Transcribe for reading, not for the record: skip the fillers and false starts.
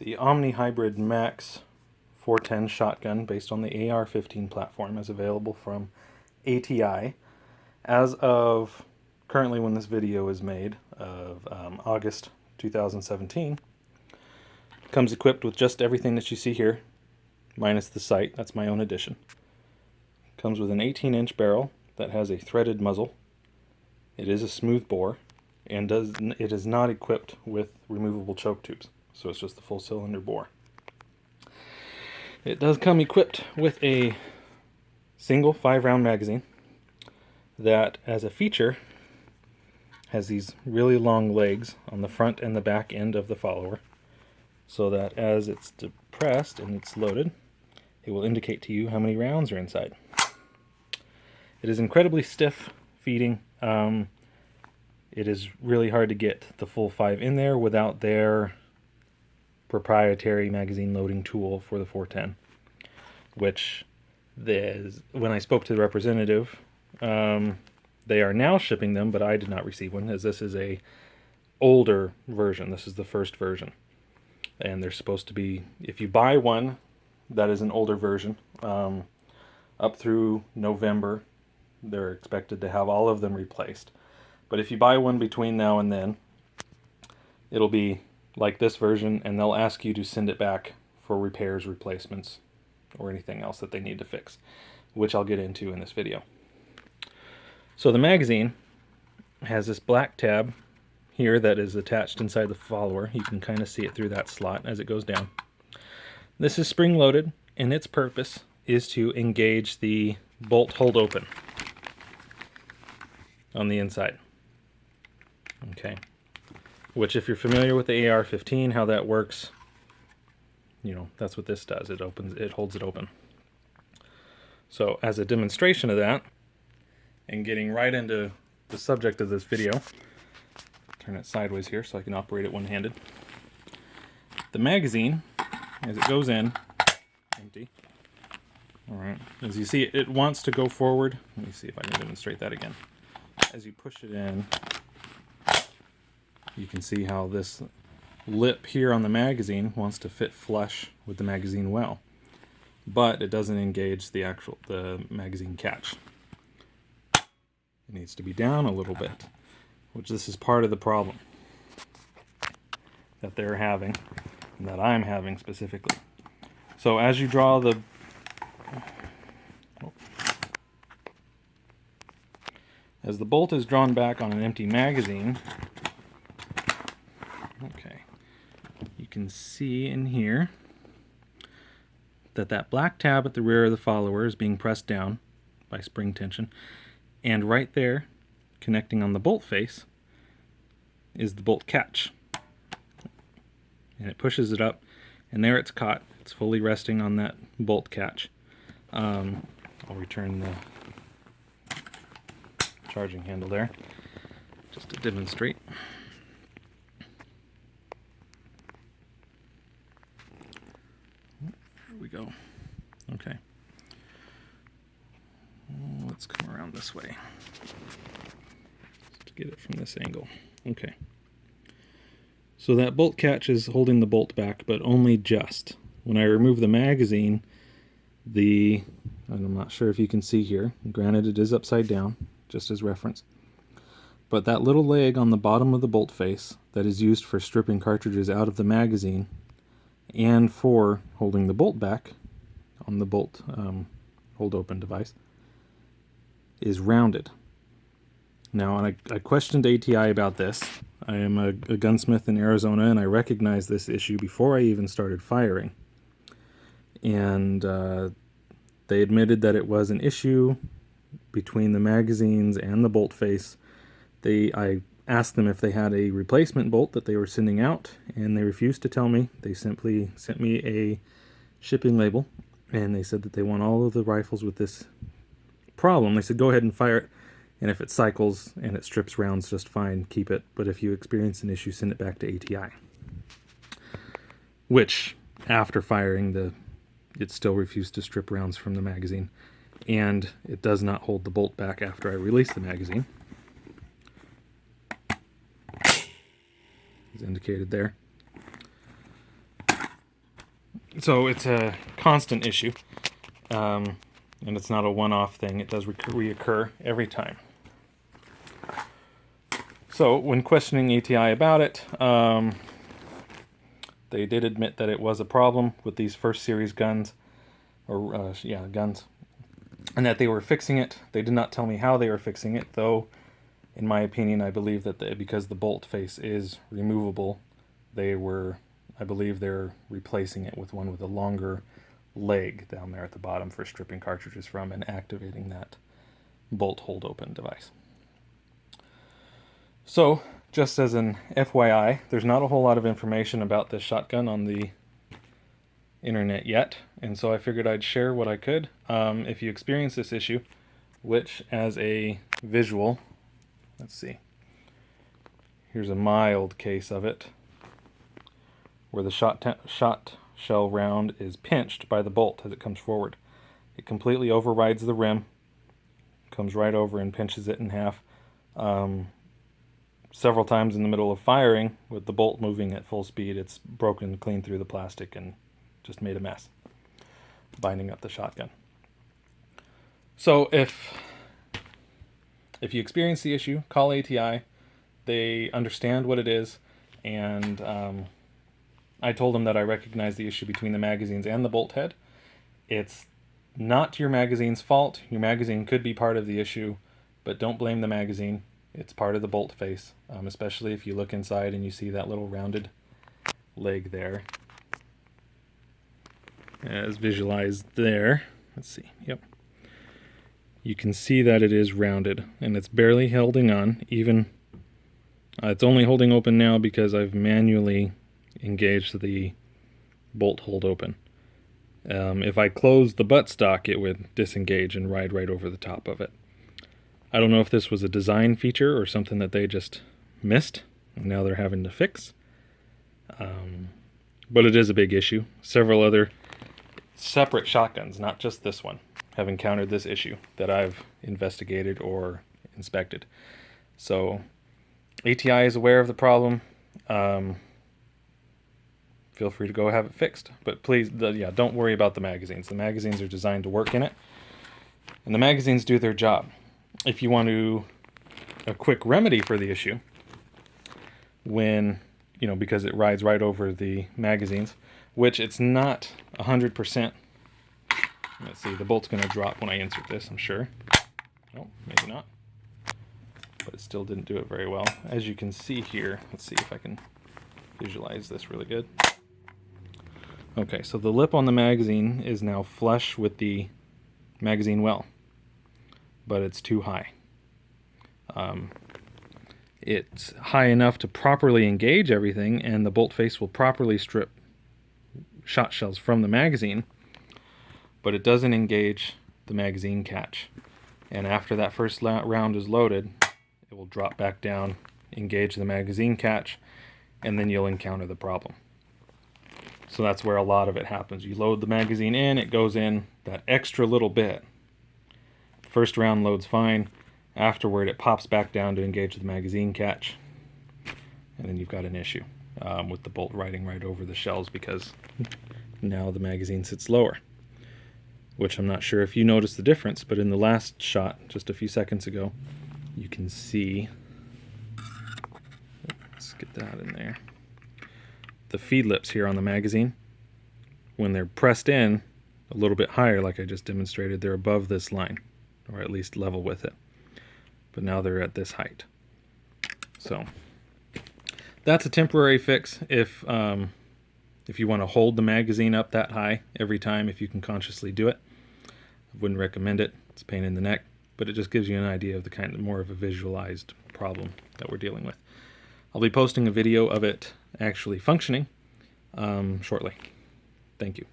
The Omni Hybrid Max 410 shotgun based on the AR-15 platform is available from ATI. As of currently when this video is made, of August 2017, comes equipped with just everything that you see here, minus the sight. That's my own addition. Comes with an 18-inch barrel that has a threaded muzzle. It is a smooth bore, and it is not equipped with removable choke tubes, so it's just the full cylinder bore. It does come equipped with a single 5-round magazine that, as a feature, has these really long legs on the front and the back end of the follower, so that as it's depressed and it's loaded, it will indicate to you how many rounds are inside. It is incredibly stiff feeding. It is really hard to get the full 5 in there without their proprietary magazine loading tool for the 410, which when I spoke to the representative, they are now shipping them, but I did not receive one, as this is a older version. This is the first version, and they're supposed to be, if you buy one that is an older version, up through November, they're expected to have all of them replaced. But if you buy one between now and then, it'll be like this version, and they'll ask you to send it back for repairs, replacements, or anything else that they need to fix, which I'll get into in this video. So the magazine has this black tab here that is attached inside the follower. You can kind of see it through that slot as it goes down. This is spring-loaded, and its purpose is to engage the bolt hold open on the inside. Okay, which, if you're familiar with the AR-15, how that works, you know, that's what this does. It holds it open. So as a demonstration of that, and getting right into the subject of this video, turn it sideways here so I can operate it one-handed. The magazine, as it goes in, empty. All right, as you see, it wants to go forward. Let me see if I can demonstrate that again. As you push it in, you can see how this lip here on the magazine wants to fit flush with the magazine well, but it doesn't engage the magazine catch. It needs to be down a little bit, which this is part of the problem that they're having, and that I'm having specifically. So as you draw as the bolt is drawn back on an empty magazine, okay, you can see in here that black tab at the rear of the follower is being pressed down by spring tension, and right there, connecting on the bolt face, is the bolt catch. And it pushes it up, and there it's caught. It's fully resting on that bolt catch. I'll return the charging handle there, just to demonstrate. There we go. Okay. Let's come around this way to get it from this angle. Okay. So that bolt catch is holding the bolt back, but only just. When I remove the magazine, and I'm not sure if you can see here, granted it is upside down, just as reference, but that little leg on the bottom of the bolt face that is used for stripping cartridges out of the magazine and for holding the bolt back on the bolt hold open device is rounded. Now, and I questioned ATI about this. I am a gunsmith in Arizona, and I recognized this issue before I even started firing. And they admitted that it was an issue between the magazines and the bolt face. I asked them if they had a replacement bolt that they were sending out, and they refused to tell me. They simply sent me a shipping label, and they said that they want all of the rifles with this problem. They said, go ahead and fire it, and if it cycles and it strips rounds just fine, keep it, but if you experience an issue, send it back to ATI. Which, after firing, it still refused to strip rounds from the magazine, and it does not hold the bolt back after I release the magazine, as indicated there. So it's a constant issue, and it's not a one-off thing. It does reoccur every time. So when questioning ATI about it, they did admit that it was a problem with these first series guns, or guns, and that they were fixing it. They did not tell me how they were fixing it, though in my opinion I believe that because the bolt face is removable, I believe they're replacing it with one with a longer leg down there at the bottom for stripping cartridges from and activating that bolt hold open device. So, just as an FYI, there's not a whole lot of information about this shotgun on the internet yet, and so I figured I'd share what I could. If you experience this issue, which as a visual, let's see, here's a mild case of it, where the shot shell round is pinched by the bolt as it comes forward. It completely overrides the rim, comes right over and pinches it in half. Several times in the middle of firing, with the bolt moving at full speed, it's broken clean through the plastic and just made a mess, binding up the shotgun. So if you experience the issue, call ATI. They understand what it is, and I told them that I recognize the issue between the magazines and the bolt head. It's not your magazine's fault. Your magazine could be part of the issue, but don't blame the magazine. It's part of the bolt face, especially if you look inside and you see that little rounded leg there. As visualized there. Let's see. Yep. You can see that it is rounded, and it's barely holding on. Even it's only holding open now because I've manually engaged the bolt hold open. If I closed the buttstock, it would disengage and ride right over the top of it. I don't know if this was a design feature or something that they just missed and now they're having to fix. But it is a big issue. Several other separate shotguns, not just this one, have encountered this issue that I've investigated or inspected. So ATI is aware of the problem. Feel free to go have it fixed. But please, don't worry about the magazines. The magazines are designed to work in it, and the magazines do their job. If you want a quick remedy for the issue, because it rides right over the magazines, which it's not 100%. Let's see, the bolt's going to drop when I insert this, I'm sure. Oh, maybe not. But it still didn't do it very well. As you can see here, let's see if I can visualize this really good. Okay, so the lip on the magazine is now flush with the magazine well, but it's too high. It's high enough to properly engage everything, and the bolt face will properly strip shot shells from the magazine, but it doesn't engage the magazine catch. And after that first round is loaded, it will drop back down, engage the magazine catch, and then you'll encounter the problem. So that's where a lot of it happens. You load the magazine in, it goes in that extra little bit. First round loads fine. Afterward, it pops back down to engage the magazine catch, and then you've got an issue with the bolt riding right over the shells because now the magazine sits lower, which I'm not sure if you noticed the difference, but in the last shot, just a few seconds ago, you can see, let's get that in there, the feed lips here on the magazine, when they're pressed in a little bit higher, like I just demonstrated, they're above this line, or at least level with it. But now they're at this height. So that's a temporary fix if you want to hold the magazine up that high every time, if you can consciously do it. I wouldn't recommend it. It's a pain in the neck, but it just gives you an idea of the kind of more of a visualized problem that we're dealing with. I'll be posting a video of it actually functioning shortly. Thank you.